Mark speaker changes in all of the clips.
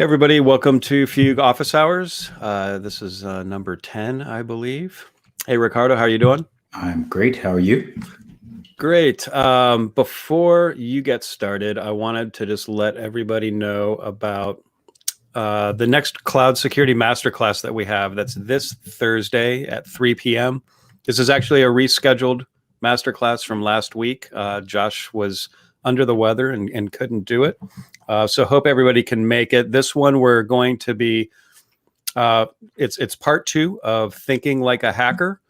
Speaker 1: Hey everybody, welcome to Fugue Office Hours. This is number 10, I believe. Hey Ricardo, how are you doing?
Speaker 2: I'm great. How are you?
Speaker 1: Great. Before you get started, I wanted to just let everybody know about the next Cloud Security Masterclass that we have. That's this Thursday at 3 p.m. This is actually a rescheduled masterclass from last week. Josh was under the weather and couldn't do it. So hope everybody can make it. This one we're going to be, it's part 2 of Thinking Like a Hacker.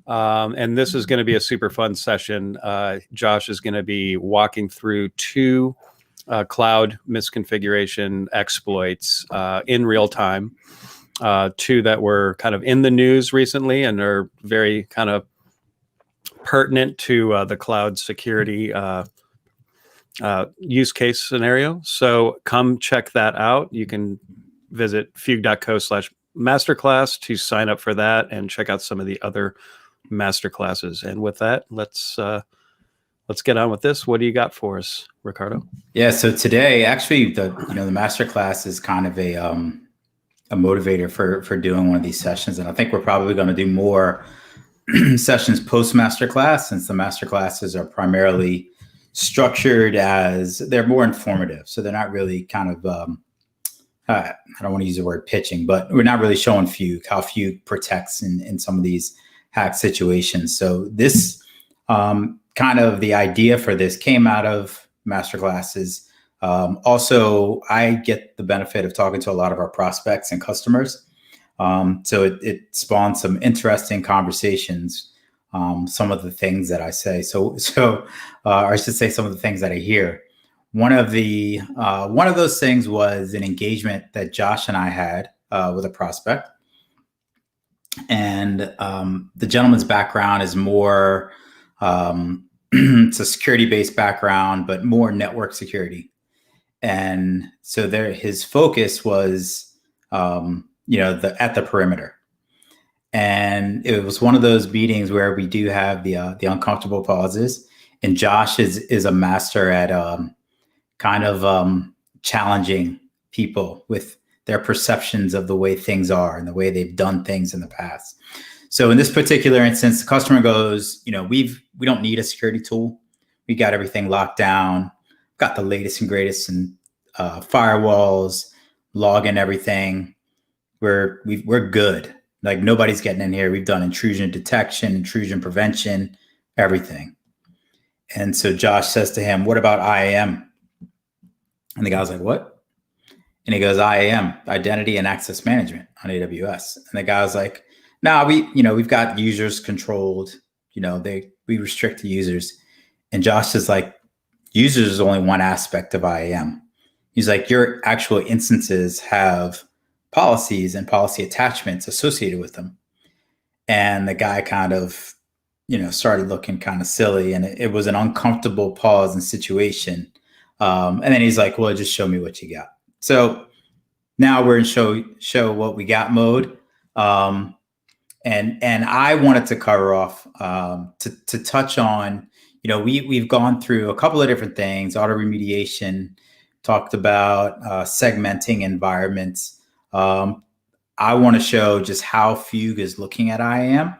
Speaker 1: And this is going to be a super fun session. Josh is going to be walking through 2 cloud misconfiguration exploits in real time. 2 that were kind of in the news recently and are very kind of pertinent to the cloud security use case scenario. So come check that out. You can visit fugue.co/masterclass to sign up for that and check out some of the other masterclasses. And with that, let's get on with this. What do you got for us, Ricardo?
Speaker 2: Yeah. So today, actually, the masterclass is kind of a motivator for doing one of these sessions, and I think we're probably going to do more sessions post masterclass, since the masterclasses are primarily structured as they're more informative. So they're not really kind of I don't want to use the word pitching, but we're not really showing Fugue, how Fugue protects in some of these hack situations. So this kind of the idea for this came out of masterclasses. Also, I get the benefit of talking to a lot of our prospects and customers. So it spawned some interesting conversations. Some of the things that I say, or I should say some of the things that I hear. One of those things was an engagement that Josh and I had with a prospect. And the gentleman's background is more, it's a security-based background, but more network security. And so his focus was, at the perimeter. And it was one of those meetings where we do have the uncomfortable pauses. And Josh is a master at challenging people with their perceptions of the way things are and the way they've done things in the past. So in this particular instance, the customer goes, we don't need a security tool. We got everything locked down, got the latest and greatest in firewalls, log in everything. We're good. Like nobody's getting in here. We've done intrusion detection, intrusion prevention, everything. And so Josh says to him, "What about IAM?" And the guy's like, "What?" And he goes, "IAM, Identity and Access Management on AWS." And the guy's like, "No, we've got users controlled. We restrict the users." And Josh is like, "Users is only one aspect of IAM." He's like, "Your actual instances have policies and policy attachments associated with them." And the guy kind of, started looking kind of silly, and it was an uncomfortable pause and situation. And then he's like, "Well, just show me what you got." So now we're in show what we got mode. And I wanted to cover off to touch on, we've gone through a couple of different things, auto remediation, talked about segmenting environments. I want to show just how Fugue is looking at IAM,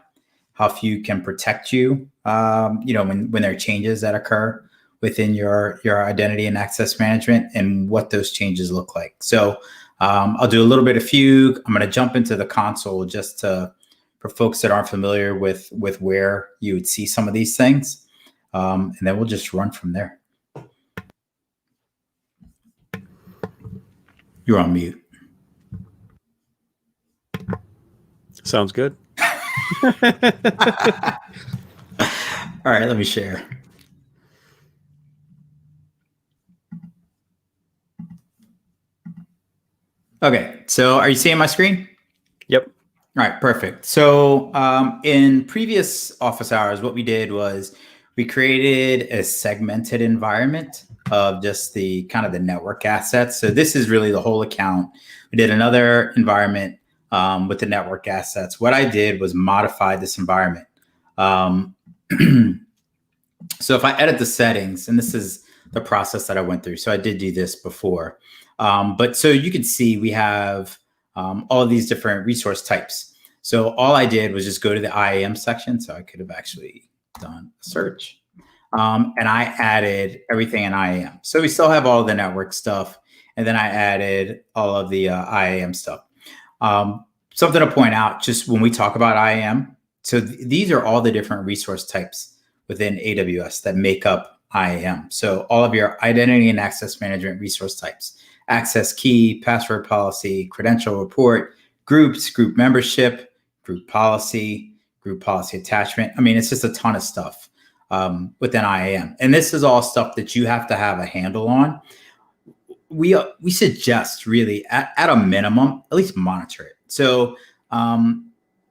Speaker 2: how Fugue can protect you, when there are changes that occur within your identity and access management, and what those changes look like. So I'll do a little bit of Fugue. I'm going to jump into the console just for folks that aren't familiar with where you would see some of these things. And then we'll just run from there. You're on mute.
Speaker 1: Sounds good.
Speaker 2: All right, let me share. Okay, so are you seeing my screen?
Speaker 1: Yep.
Speaker 2: All right, perfect. So in previous office hours, what we did was we created a segmented environment of just the kind of the network assets. So this is really the whole account. We did another environment with the network assets. What I did was modify this environment. So if I edit the settings, and this is the process that I went through. So I did do this before. But so you can see we have all of these different resource types. So all I did was just go to the IAM section. So I could have actually done a search. And I added everything in IAM. So we still have all the network stuff. And then I added all of the IAM stuff. Something to point out, just when we talk about IAM, so these are all the different resource types within AWS that make up IAM. So all of your identity and access management resource types, access key, password policy, credential report, groups, group membership, group policy attachment. I mean, it's just a ton of stuff within IAM. And this is all stuff that you have to have a handle on. We suggest really at a minimum, at least monitor it. So,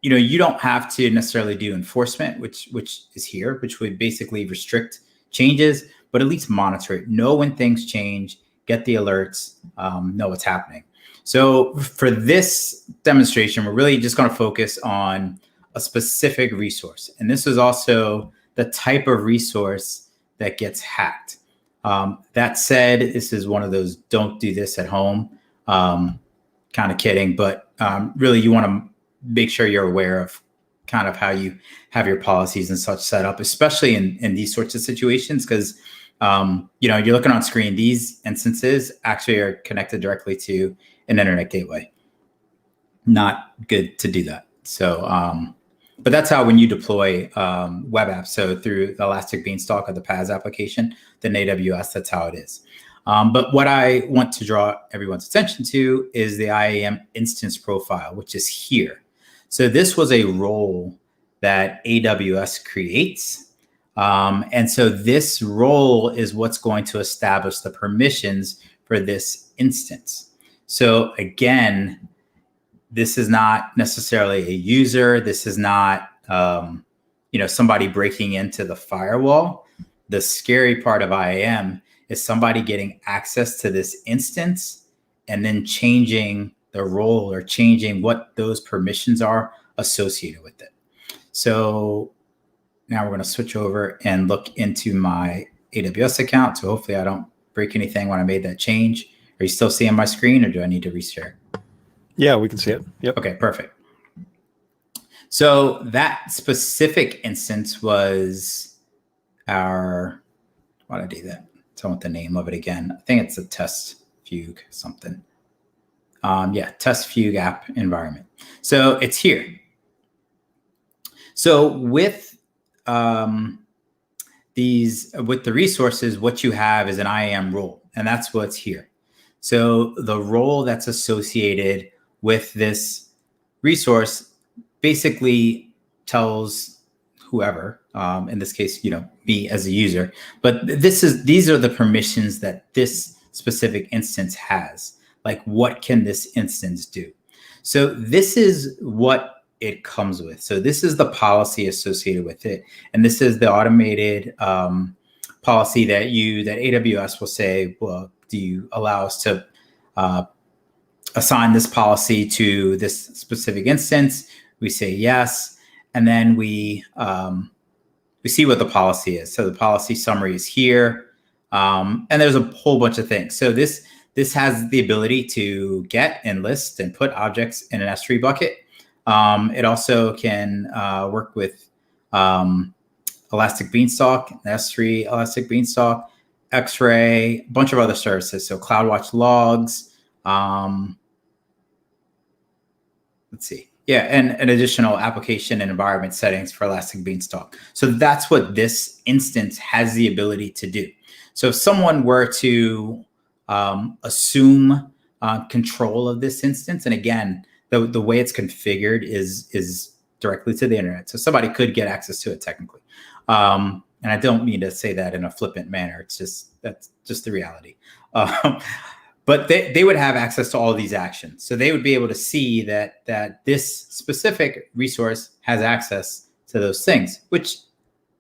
Speaker 2: you don't have to necessarily do enforcement, which is here, which would basically restrict changes, but at least monitor it. Know when things change, get the alerts, know what's happening. So for this demonstration, we're really just going to focus on a specific resource. And this is also the type of resource that gets hacked. That said, this is one of those don't do this at home, kind of kidding, but really you want to make sure you're aware of kind of how you have your policies and such set up, especially in these sorts of situations, because you're looking on screen, these instances actually are connected directly to an internet gateway. Not good to do that. So, but that's how when you deploy web apps, so through the Elastic Beanstalk or the PaaS application, then AWS, that's how it is. But what I want to draw everyone's attention to is the IAM Instance Profile, which is here. So this was a role that AWS creates. And so this role is what's going to establish the permissions for this instance. So again, this is not necessarily a user. This is not, somebody breaking into the firewall. The scary part of IAM is somebody getting access to this instance and then changing the role or changing what those permissions are associated with it. So now we're going to switch over and look into my AWS account. So hopefully I don't break anything when I made that change. Are you still seeing my screen or do I need to reshare?
Speaker 1: Yeah, we can see it. Yep.
Speaker 2: Okay, perfect. So that specific instance was our, why did I do that? So I want the name of it again. I think it's a test Fugue something. Test Fugue app environment. So it's here. So with with the resources, what you have is an IAM role, and that's what's here. So the role that's associated with this resource basically tells whoever, in this case, me as a user, but these are the permissions that this specific instance has. Like, what can this instance do? So this is what it comes with. So this is the policy associated with it. And this is the automated policy that AWS will say, well, do you allow us to assign this policy to this specific instance? We say yes. And then we see what the policy is. So the policy summary is here. And there's a whole bunch of things. So this has the ability to get and list and put objects in an S3 bucket. It also can work with Elastic Beanstalk, S3 Elastic Beanstalk, X-Ray, a bunch of other services. So CloudWatch logs. Let's see. Yeah, and an additional application and environment settings for Elastic Beanstalk. So that's what this instance has the ability to do. So if someone were to assume control of this instance, and again, the way it's configured is directly to the internet. So somebody could get access to it technically. And I don't mean to say that in a flippant manner. That's just the reality. But they would have access to all of these actions. So they would be able to see that this specific resource has access to those things, which,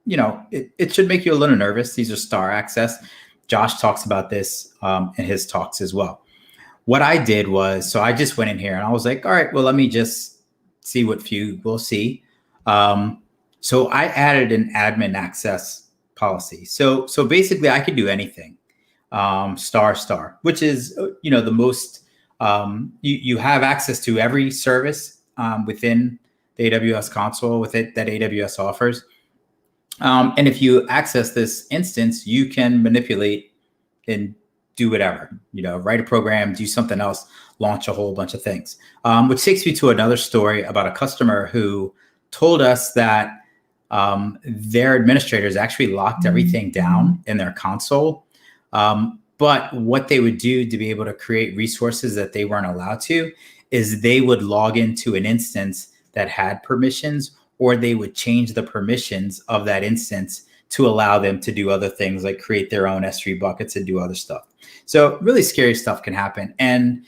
Speaker 2: it should make you a little nervous. These are star access. Josh talks about this in his talks as well. What I did was, so I just went in here and I was like, all right, well, let me just see what Fugue will see. So I added an admin access policy. So basically I could do anything. ***, which is, the most, you have access to every service within the AWS console with it that AWS offers. And if you access this instance, you can manipulate and do whatever, write a program, do something else, launch a whole bunch of things. Which takes me to another story about a customer who told us that their administrators actually locked everything down in their console. But what they would do to be able to create resources that they weren't allowed to is they would log into an instance that had permissions, or they would change the permissions of that instance to allow them to do other things like create their own S3 buckets and do other stuff. So really scary stuff can happen. And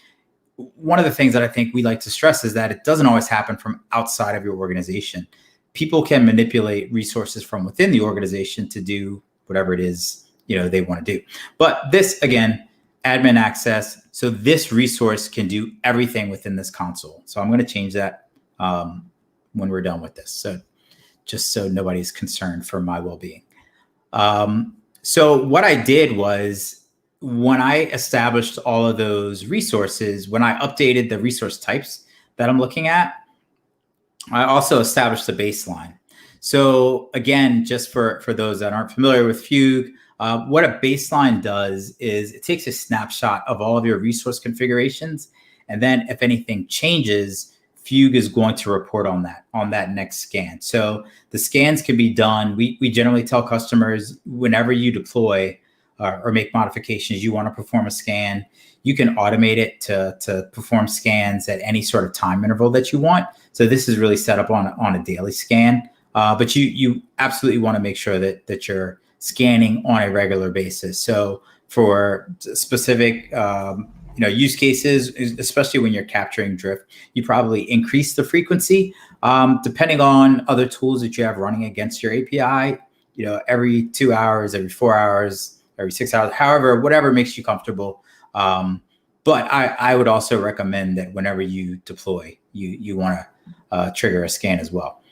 Speaker 2: one of the things that I think we like to stress is that it doesn't always happen from outside of your organization. People can manipulate resources from within the organization to do whatever it is they want to do. But this, again, admin access. So this resource can do everything within this console. So I'm going to change that when we're done with this. So just so nobody's concerned for my well-being. So what I did was, when I established all of those resources, when I updated the resource types that I'm looking at, I also established a baseline. So again, just for those that aren't familiar with Fugue, what a baseline does is it takes a snapshot of all of your resource configurations. And then if anything changes, Fugue is going to report on that next scan. So the scans can be done. We generally tell customers, whenever you deploy or make modifications, you want to perform a scan, you can automate it to perform scans at any sort of time interval that you want. So this is really set up on a daily scan, but you absolutely want to make sure that you're scanning on a regular basis. So for specific use cases, especially when you're capturing drift, you probably increase the frequency depending on other tools that you have running against your API. Every 2 hours, every 4 hours, every 6 hours, however, whatever makes you comfortable. But I would also recommend that whenever you deploy, you want to trigger a scan as well.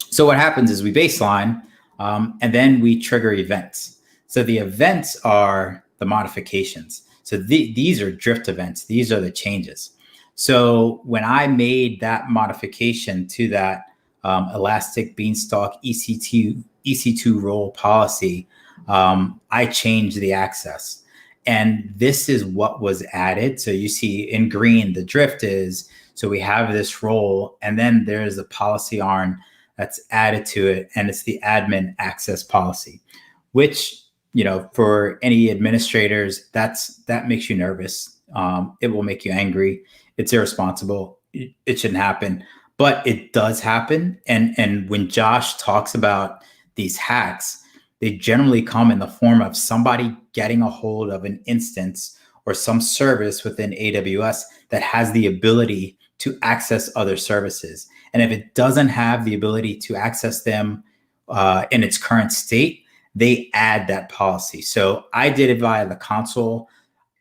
Speaker 2: So what happens is we baseline, and then we trigger events. So the events are the modifications. So these are drift events. These are the changes. So when I made that modification to that Elastic Beanstalk EC2 role policy, I changed the access. And this is what was added. So you see in green, the drift is, so we have this role, and then there's a policy ARN that's added to it, and it's the admin access policy, which, for any administrators, that makes you nervous. It will make you angry. It's irresponsible. It shouldn't happen, but it does happen. And when Josh talks about these hacks, they generally come in the form of somebody getting a hold of an instance or some service within AWS that has the ability to access other services. And if it doesn't have the ability to access them in its current state, they add that policy. So I did it via the console.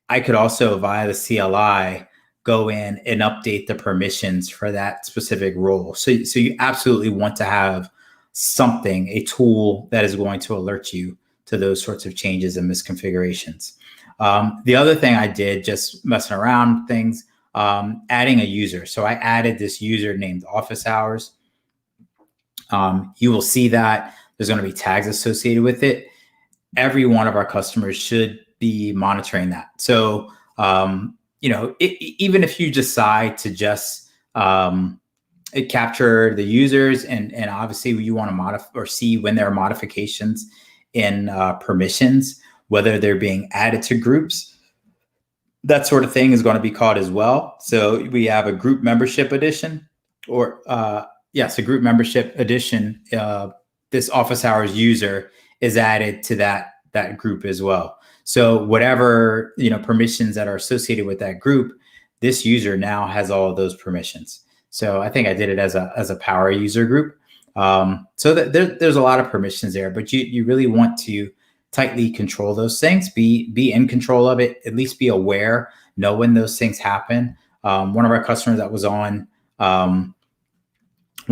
Speaker 2: I could also, via the CLI, go in and update the permissions for that specific role. So you absolutely want to have something, a tool that is going to alert you to those sorts of changes and misconfigurations. The other thing I did, just messing around with things, adding a user. So I added this user named office hours. You will see that there's going to be tags associated with it. Every one of our customers should be monitoring that. So, even if you decide to just capture the users and obviously you want to modify or see when there are modifications in permissions, whether they're being added to groups, that sort of thing is going to be caught as well. So we have a group membership edition, or a group membership edition. This office hours user is added to that group as well. So whatever permissions that are associated with that group, this user now has all of those permissions. So I think I did it as a power user group. So there's a lot of permissions there, but you really want to tightly control those things, be in control of it, at least be aware, know when those things happen. One of our customers that was on one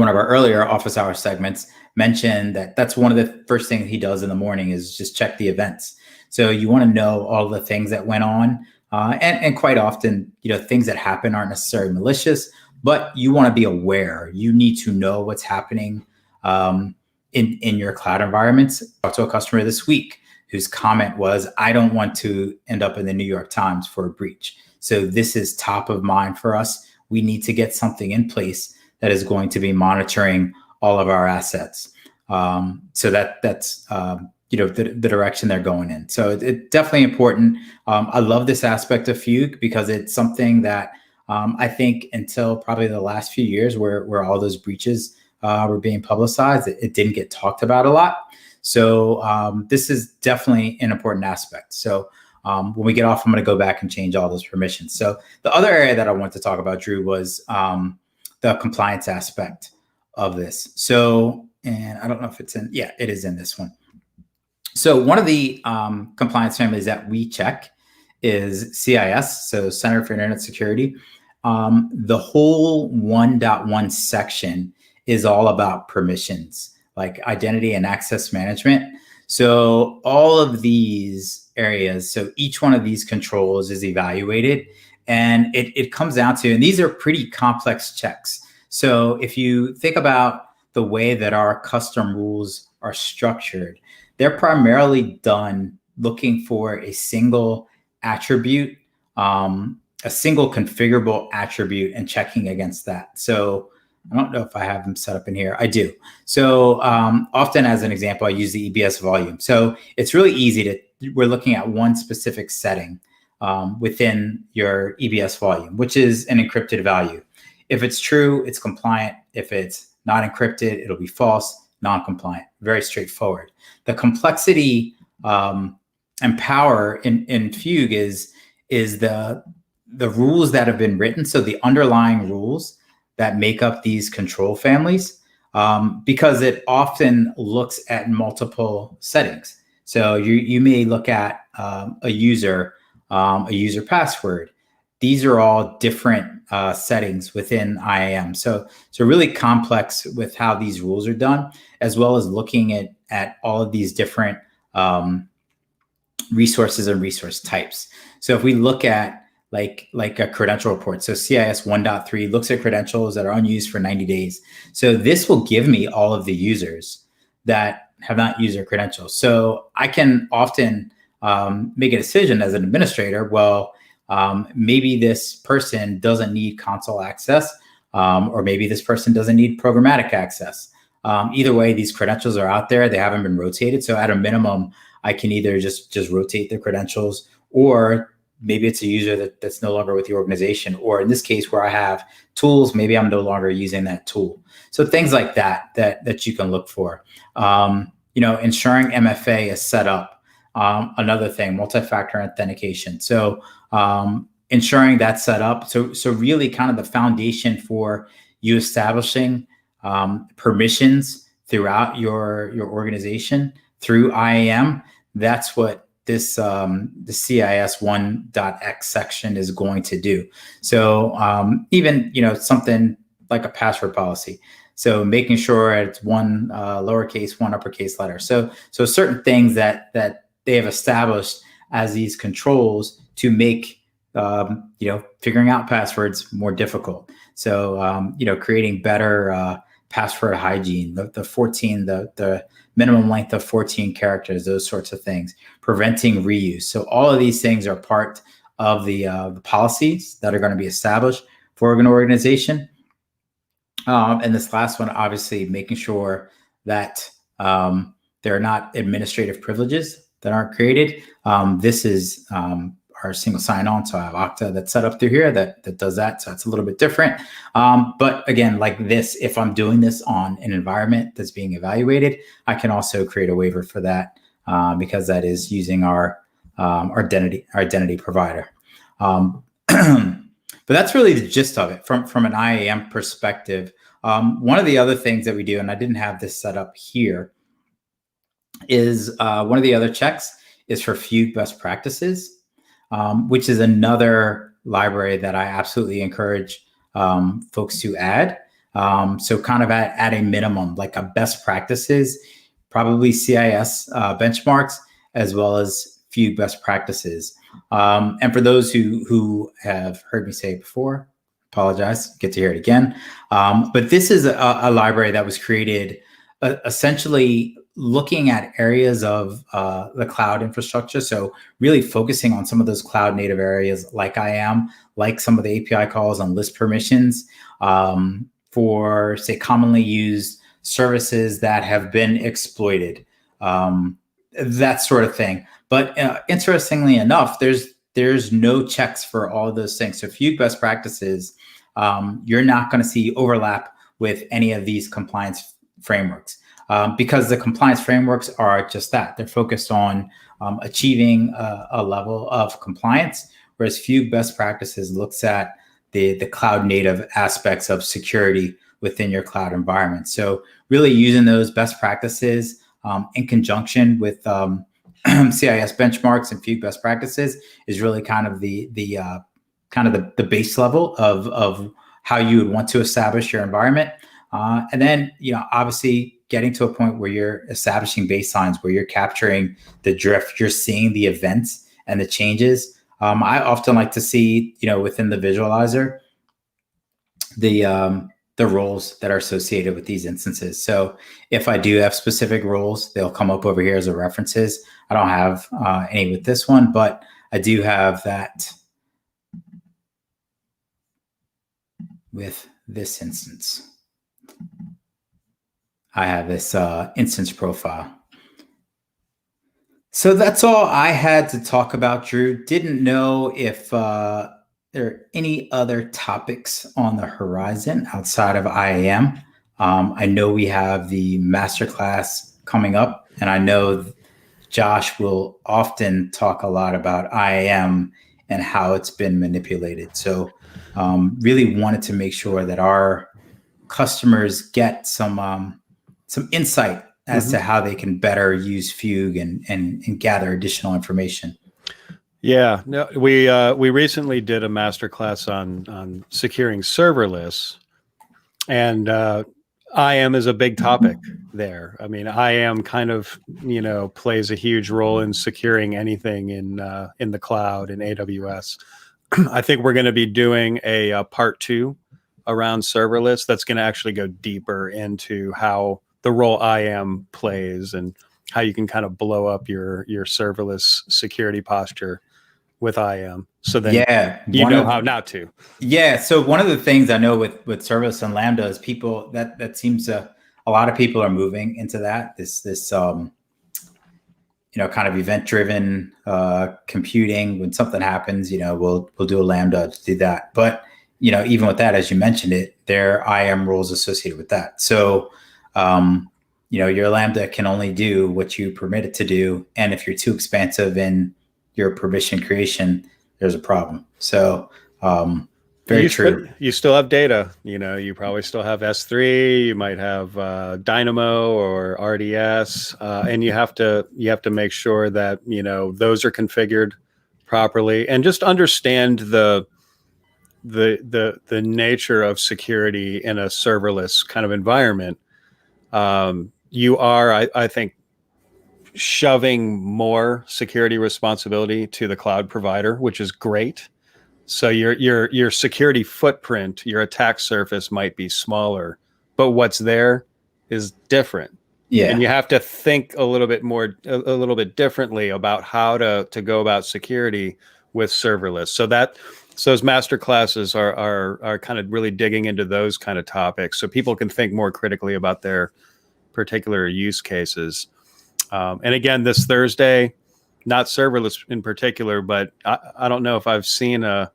Speaker 2: of our earlier office hour segments mentioned that that's one of the first things he does in the morning is just check the events. So you want to know all the things that went on. And quite often, things that happen aren't necessarily malicious, but you want to be aware. You need to know what's happening in your cloud environments. I talked to a customer this week whose comment was, I don't want to end up in the New York Times for a breach. So this is top of mind for us. We need to get something in place that is going to be monitoring all of our assets. So that's the direction they're going in. So it's definitely important. I love this aspect of Fugue because it's something that I think until probably the last few years where all those breaches were being publicized, it didn't get talked about a lot. So this is definitely an important aspect. So when we get off, I'm going to go back and change all those permissions. So the other area that I want to talk about, Drew, was the compliance aspect of this. So, and I don't know if it's in, yeah, it is in this one. So one of the compliance families that we check is CIS, so Center for Internet Security. The whole 1.1 section is all about permissions, like identity and access management. So all of these areas, so each one of these controls is evaluated, and it comes down to, and these are pretty complex checks. So if you think about the way that our custom rules are structured, they're primarily done looking for a single attribute, a single configurable attribute, and checking against that. So I don't know if I have them set up in here. I do. So often as an example, I use the EBS volume. So it's really easy we're looking at one specific setting within your EBS volume, which is an encrypted value. If it's true, it's compliant. If it's not encrypted, it'll be false, non-compliant. Very straightforward. The complexity and power in Fugue is the rules that have been written. So the underlying rules that make up these control families, because it often looks at multiple settings. So you may look at a user password. These are all different settings within IAM. So really complex with how these rules are done, as well as looking at all of these different resources and resource types. So if we look at like a credential report, so CIS 1.3 looks at credentials that are unused for 90 days. So this will give me all of the users that have not used their credentials. So I can often make a decision as an administrator, well, maybe this person doesn't need console access, or maybe this person doesn't need programmatic access. Either way, these credentials are out there. They haven't been rotated. So at a minimum, I can either just rotate their credentials, or maybe it's a user that's no longer with the organization. Or in this case, where I have tools, maybe I'm no longer using that tool. So things like that you can look for. Ensuring MFA is set up. Another thing, multi-factor authentication. So ensuring that's set up. So really kind of the foundation for you establishing permissions throughout your organization through IAM. That's what this the CIS 1.x section is going to do. So even something like a password policy. So making sure it's one lowercase, one uppercase letter. So certain things that they have established as these controls to make figuring out passwords more difficult. So creating better password hygiene, the 14, the minimum length of 14 characters, those sorts of things, preventing reuse. So all of these things are part of the policies that are going to be established for an organization. And this last one, obviously, making sure that there are not administrative privileges that aren't created. This is our single sign-on. So I have Okta that's set up through here that does that. So it's a little bit different. But again, like this, if I'm doing this on an environment that's being evaluated, I can also create a waiver for that because that is using our identity provider. But that's really the gist of it from an IAM perspective. One of the other things that we do, and I didn't have this set up here, is one of the other checks is for Fugue best practices, which is another library that I absolutely encourage folks to add. So kind of at a minimum, like a best practices, probably CIS benchmarks, as well as Fugue best practices. And for those who have heard me say it before, apologize, get to hear it again. But this is a library that was created essentially looking at areas of the cloud infrastructure. So really focusing on some of those cloud native areas like IAM, like some of the API calls on list permissions for, say, commonly used services that have been exploited, that sort of thing. But interestingly enough, there's no checks for all of those things. So Fugue best practices, you're not going to see overlap with any of these compliance frameworks because the compliance frameworks are just that. They're focused on achieving a level of compliance, whereas Fugue best practices looks at the cloud native aspects of security within your cloud environment. So really using those best practices in conjunction with CIS benchmarks and Fugue best practices is really kind of the base level of how you would want to establish your environment. And then, obviously getting to a point where you're establishing baselines, where you're capturing the drift, you're seeing the events and the changes. I often like to see, within the visualizer, the roles that are associated with these instances. So if I do have specific roles, they'll come up over here as a references. I don't have any with this one, but I do have that with this instance. I have this instance profile. So that's all I had to talk about, Drew. Didn't know if there are any other topics on the horizon outside of IAM. I know we have the masterclass coming up, and I know Josh will often talk a lot about IAM and how it's been manipulated. So really wanted to make sure that our customers get some insight as to how they can better use Fugue and gather additional information.
Speaker 1: Yeah, no, we recently did a masterclass on securing serverless, and IAM is a big topic there. I mean, IAM kind of plays a huge role in securing anything in the cloud in AWS. I think we're going to be doing a part 2 around serverless that's going to actually go deeper into how the role IAM plays and how you can kind of blow up your serverless security posture with IAM. So then you know how not to.
Speaker 2: Yeah. So one of the things I know with serverless and Lambda is people that seems a lot of people are moving into that, this kind of event driven computing. When something happens, we'll do a Lambda to do that. But even with that, as you mentioned it, there are IAM roles associated with that. So your Lambda can only do what you permit it to do. And if you're too expansive in your permission creation, there's a problem. So very true.
Speaker 1: You still have data. You probably still have S3. You might have Dynamo or RDS, and you have to make sure that those are configured properly, and just understand the nature of security in a serverless kind of environment. You are, I think, shoving more security responsibility to the cloud provider, which is great. So your security footprint, your attack surface might be smaller, but what's there is different. Yeah. And you have to think a little bit differently about how to go about security with serverless. So those master classes are kind of really digging into those kind of topics, so people can think more critically about their particular use cases. And again, this Thursday, not serverless in particular, but I don't know if I've seen a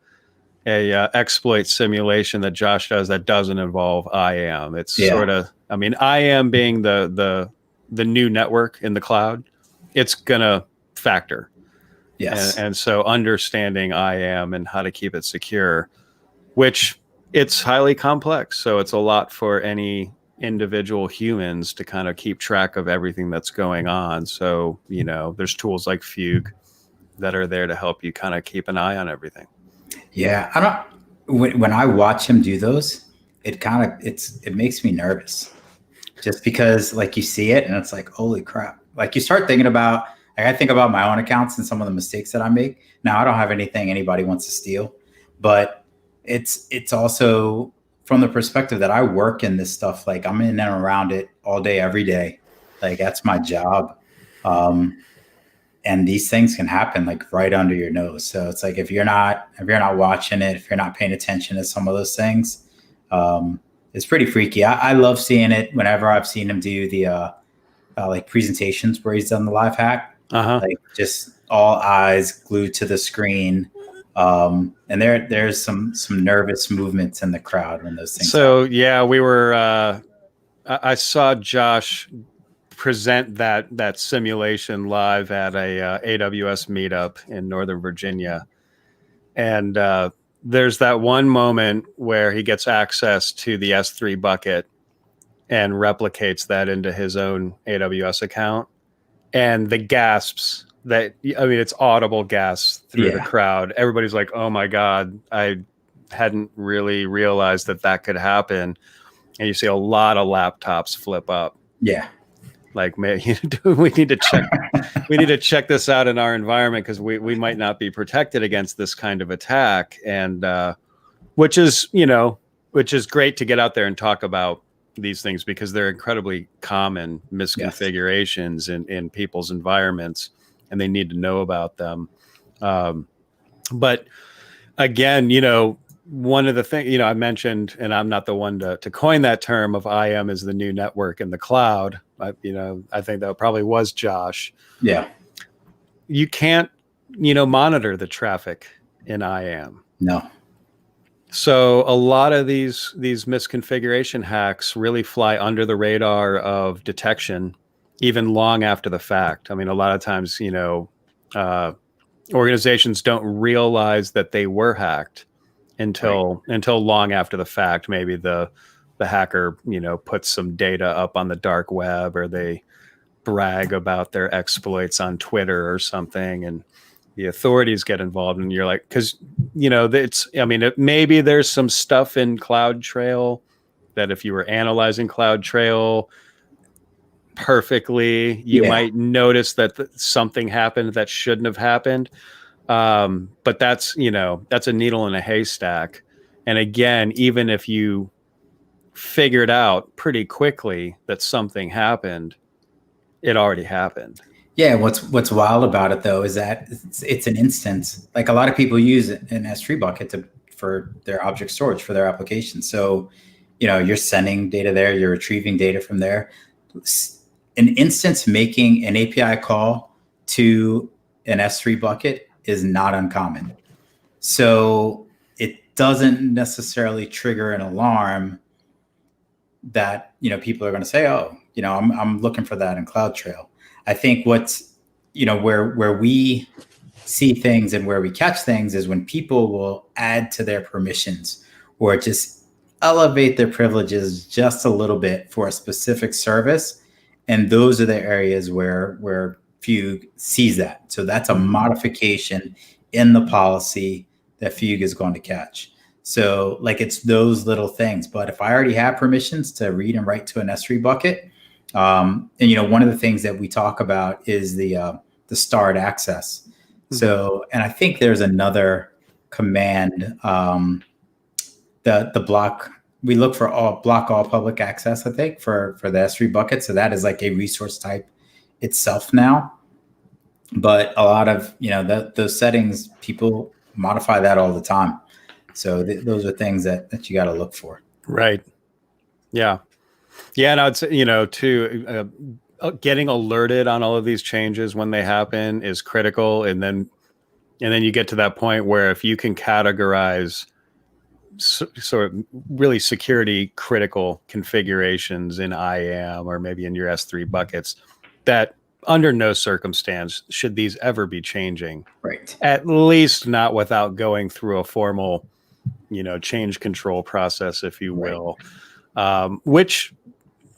Speaker 1: exploit simulation that Josh does that doesn't involve IAM. It's sort of, IAM being the new network in the cloud, it's gonna factor. Yes. And so understanding IAM and how to keep it secure, which it's highly complex. So it's a lot for any individual humans to kind of keep track of everything that's going on. So, there's tools like Fugue that are there to help you kind of keep an eye on everything.
Speaker 2: Yeah. When I watch him do those, it makes me nervous just because like you see it and it's like, holy crap. Like you start thinking about Like I think about my own accounts and some of the mistakes that I make. Now I don't have anything anybody wants to steal, but it's also from the perspective that I work in this stuff. Like I'm in and around it all day, every day. Like that's my job. And these things can happen like right under your nose. So it's like if you're not watching it, if you're not paying attention to some of those things, it's pretty freaky. I love seeing it whenever I've seen him do the like presentations where he's done the live hack. Like just all eyes glued to the screen. And there's some nervous movements in the crowd when those things happen.
Speaker 1: Yeah, we were I saw Josh present that simulation live at a AWS meetup in Northern Virginia. And there's that one moment where he gets access to the S3 bucket and replicates that into his own AWS account. And the gasps it's audible gasps through the crowd. Everybody's like, oh my God, I hadn't really realized that could happen. And you see a lot of laptops flip up.
Speaker 2: Yeah.
Speaker 1: Like, man, we need to check this out in our environment because we might not be protected against this kind of attack. And which is great to get out there and talk about these things because they're incredibly common misconfigurations in people's environments, and they need to know about them. But again, one of the things, I mentioned, and I'm not the one to coin that term of IAM is the new network in the cloud. I think that probably was Josh.
Speaker 2: Yeah.
Speaker 1: You can't, monitor the traffic in IAM.
Speaker 2: No.
Speaker 1: So a lot of these misconfiguration hacks really fly under the radar of detection, even long after the fact. I mean, a lot of times, organizations don't realize that they were hacked until long after the fact. Maybe the hacker, puts some data up on the dark web, or they brag about their exploits on Twitter or something, and the authorities get involved, and you're like, because maybe there's some stuff in CloudTrail that if you were analyzing CloudTrail perfectly, you might notice that something happened that shouldn't have happened. But that's a needle in a haystack. And again, even if you figured out pretty quickly that something happened, it already happened.
Speaker 2: Yeah, what's wild about it though is that it's an instance. Like a lot of people use an S3 bucket for their object storage for their application. So, you're sending data there, you're retrieving data from there. An instance making an API call to an S3 bucket is not uncommon. So it doesn't necessarily trigger an alarm that, people are going to say, oh, I'm looking for that in CloudTrail. I think what's, where we see things and where we catch things is when people will add to their permissions or just elevate their privileges just a little bit for a specific service. And those are the areas where Fugue sees that. So that's a modification in the policy that Fugue is going to catch. So like it's those little things. But if I already have permissions to read and write to an S3 bucket, and one of the things that we talk about is the starred access. So, and I think there's another command, the block. We look for block all public access, I think, for the S3 bucket. So that is like a resource type itself now. But a lot of, those settings, people modify that all the time. So those are things that you got to look for.
Speaker 1: Right. Yeah. Yeah. And I'd say, too, getting alerted on all of these changes when they happen is critical. And then you get to that point where if you can categorize sort of really security critical configurations in IAM or maybe in your S3 buckets, that under no circumstance should these ever be changing.
Speaker 2: Right.
Speaker 1: At least not without going through a formal, change control process, if you will, which,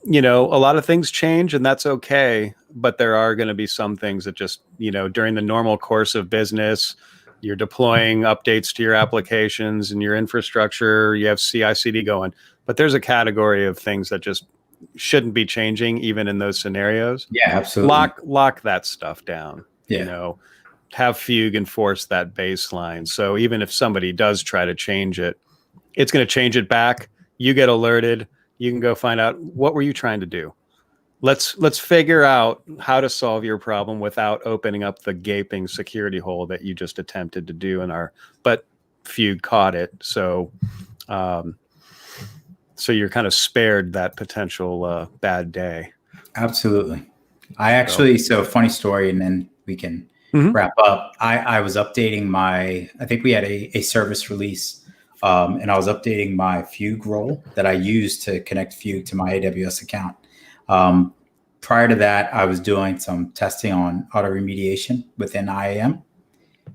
Speaker 1: a lot of things change and that's okay. But there are going to be some things that just, during the normal course of business, you're deploying updates to your applications and your infrastructure, you have CI/CD going, but there's a category of things that just shouldn't be changing even in those scenarios.
Speaker 2: Yeah, absolutely.
Speaker 1: Lock that stuff down.
Speaker 2: Yeah.
Speaker 1: You know, have Fugue enforce that baseline. So even if somebody does try to change it, it's going to change it back. You get alerted. You can go find out, what were you trying to do? Let's figure out how to solve your problem without opening up the gaping security hole that you just attempted to do but Fugue caught it. So, so you're kind of spared that potential bad day.
Speaker 2: Absolutely. I actually, so funny story, and then we can wrap up. I was updating I think we had a service release, and I was updating my Fugue role that I use to connect Fugue to my AWS account. Prior to that, I was doing some testing on auto remediation within IAM.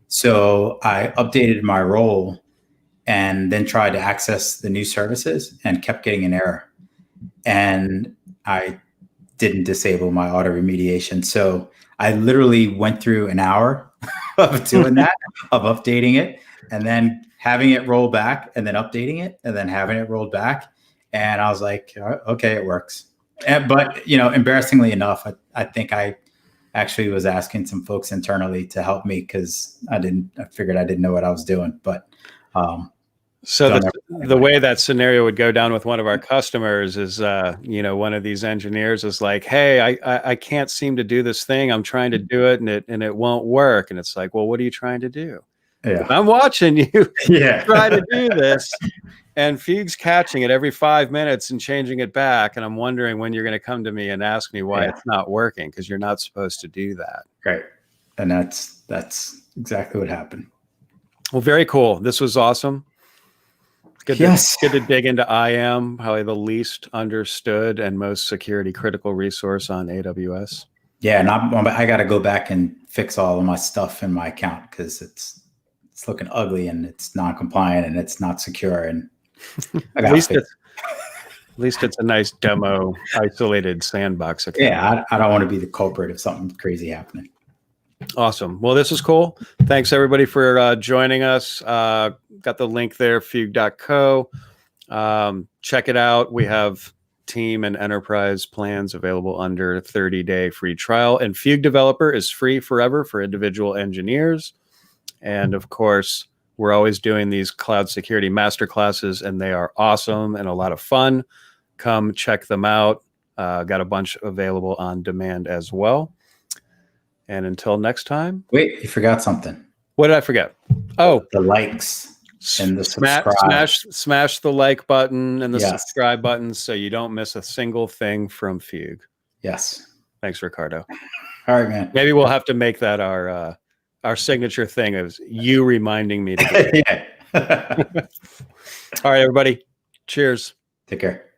Speaker 2: So I updated my role and then tried to access the new services and kept getting an error. And I didn't disable my auto remediation. So I literally went through an hour of doing that, of updating it, and then having it roll back, and then updating it, and then having it rolled back. And I was like, okay, it works. But, you know, embarrassingly enough, I think I actually was asking some folks internally to help me because I figured I didn't know what I was doing. But
Speaker 1: so the way that scenario would go down with one of our customers is, you know, one of these engineers is like, hey, I can't seem to do this thing. I'm trying to do it and it won't work. And it's like, well, what are you trying to do?
Speaker 2: Yeah.
Speaker 1: I'm watching you try to do this. And Fugue's catching it every 5 minutes and changing it back. And I'm wondering when you're going to come to me and ask me why it's not working, because you're not supposed to do that.
Speaker 2: Right. And that's exactly what happened.
Speaker 1: Well, very cool. This was awesome. Good to dig into IAM, probably the least understood and most security critical resource on AWS.
Speaker 2: Yeah, and I got to go back and fix all of my stuff in my account because it's looking ugly and it's non-compliant and it's not secure. And
Speaker 1: at least it's a nice demo, isolated sandbox account.
Speaker 2: Yeah, I don't want to be the culprit of something crazy happening.
Speaker 1: Awesome. Well, this is cool. Thanks everybody for joining us. Got the link there, fugue.co. Check it out. We have team and enterprise plans available under 30-day free trial. And Fugue Developer is free forever for individual engineers. And of course, we're always doing these cloud security masterclasses, and they are awesome and a lot of fun. Come check them out. Got a bunch available on demand as well. And until next time.
Speaker 2: Wait, you forgot something.
Speaker 1: What did I forget? Oh,
Speaker 2: the likes and the subscribe.
Speaker 1: Smash the like button and the subscribe button so you don't miss a single thing from Fugue.
Speaker 2: Yes. Thanks,
Speaker 1: Ricardo.
Speaker 2: All right, man.
Speaker 1: Maybe we'll have to make that our signature thing of you reminding me to do it.
Speaker 2: Yeah.
Speaker 1: All right, everybody. Cheers.
Speaker 2: Take care.